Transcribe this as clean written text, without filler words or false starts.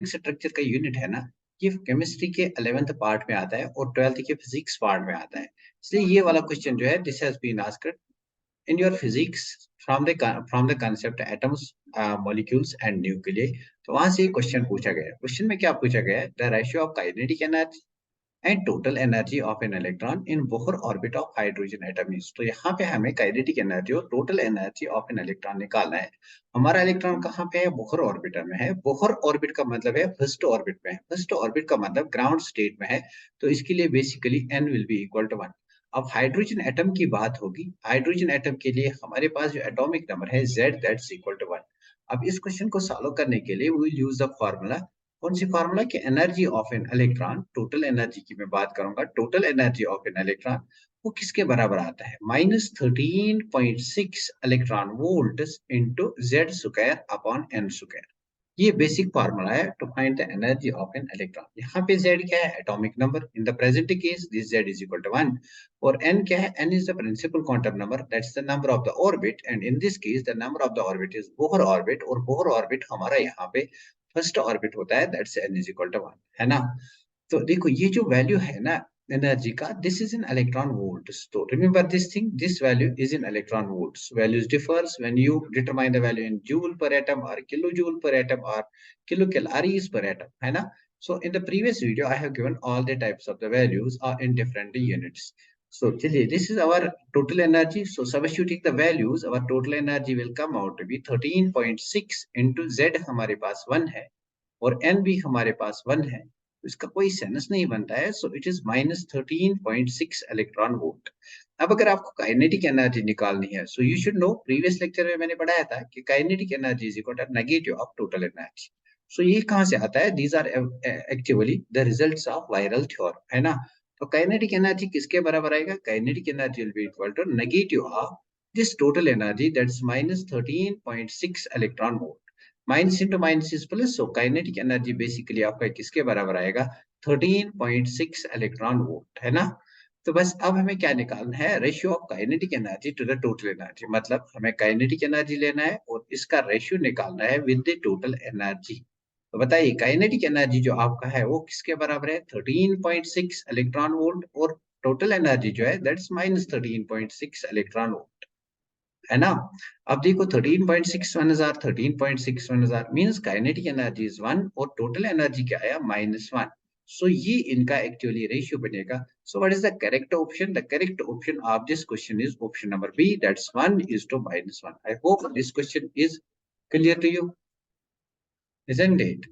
Structure का unit है ना, ये केमिस्ट्री के 11th पार्ट में आता है और 12th के फिजिक्स पार्ट में आता है। इसलिए ये वाला क्वेश्चन जो है this has been asked in your physics from the concept atoms, molecules and nucleus. तो वहां से क्वेश्चन पूछा गया है। क्वेश्चन में क्या पूछा गया है, the ratio of kinetic energy and total energy of an electron in Bohr orbit of hydrogen atom is. तो यहाँ पे हमें काइनेटिक एनर्जी और total energy of an electron निकालना है। हमारा इलेक्ट्रॉन कहाँ पे है, बोहर ऑर्बिटर में है। बोहर ऑर्बिट का मतलब है फर्स्ट ऑर्बिट में है। फर्स्ट ऑर्बिट का मतलब ग्राउंड स्टेट में है। तो इसके लिए basically N will be equal to 1। अब हाइड्रोजन एटम की बात होगी। हाइड्रोजन एटम के लिए हमारे पास जो एटॉमिक नंबर है Z, दैट्स इक्वल टू 1। अब इस क्वेश्चन को सॉल्व करने के लिए we will use the formula. कौन सी फार्मूला की, energy of an electron, total energy की मैं बात करूंगा। Total energy of an electron वो किसके बराबर आता है, -13.6 electron volt into Z square upon N square. ये बेसिक फार्मूला है to find the energy of an electron. यहाँ पे z क्या है, atomic number. In the present case this z is equal to 1। और n क्या है, n is the principal quantum number, that's the number of the orbit. And in this case the number of the orbit is Bohr orbit, और Bohr orbit हमारा यहाँ पे first orbit होता है, that's n is equal to 1, है ना। तो देखो ये जो वैल्यू है ना एनर्जी का, this is in electron volts. तो remember this thing, this value is in electron volts. Values differs when you determine the value in joule per atom और किलो जूल पर एटम और kilo calories per atom, है ना। So in the previous video I have given all the types of the values are in different units. So चलिए, this is our total energy. So substituting the values, our total energy will come out to be 13.6 into Z हमारे पास 1 है और n भी हमारे पास 1 है। तो इसका कोई सेंस नहीं बनता है। So it is -13.6 electron volt. अब अगर आपको काइनेटिक एनर्जी निकालनी है, so you should know, previous lecture में मैंने पढ़ाया था कि kinetic energy is equal to negative of total energy. So ये कहाँ से आता है, these are actually the results of virial theorem, है ना। तो काइनेटिक एनर्जी किसके बराबर आएगा, kinetic energy will be equal to negative of this total energy, that's -13.6 electron volt. Minus into minus is plus. So kinetic energy basically आपका किसके बराबर आएगा, 13.6 इलेक्ट्रॉन वोल्ट, है ना। तो बस अब हमें क्या निकालना है, ratio of kinetic energy to the total energy. मतलब हमें काइनेटिक एनर्जी लेना है और इसका रेशियो निकालना है विद द टोटल एनर्जी। तो बताइए काइनेटिक एनर्जी जो आपका है वो किसके बराबर है, 13.6 इलेक्ट्रॉन वोल्ट, और टोटल एनर्जी जो है दैट्स -13.6 इलेक्ट्रॉन वोल्ट, है ना। अब देखो 13.6 1 हजार, 13.6 1 हजार मीन्स काइनेटिक एनर्जी इज 1 और टोटल एनर्जी क्या आया, -1। सो ये इनका एक्चुअली रेशियो बनेगा। So what is the correct option, the correct option of this question is option number B, that's 1:-1। I hope this question is clear to you, isn't it?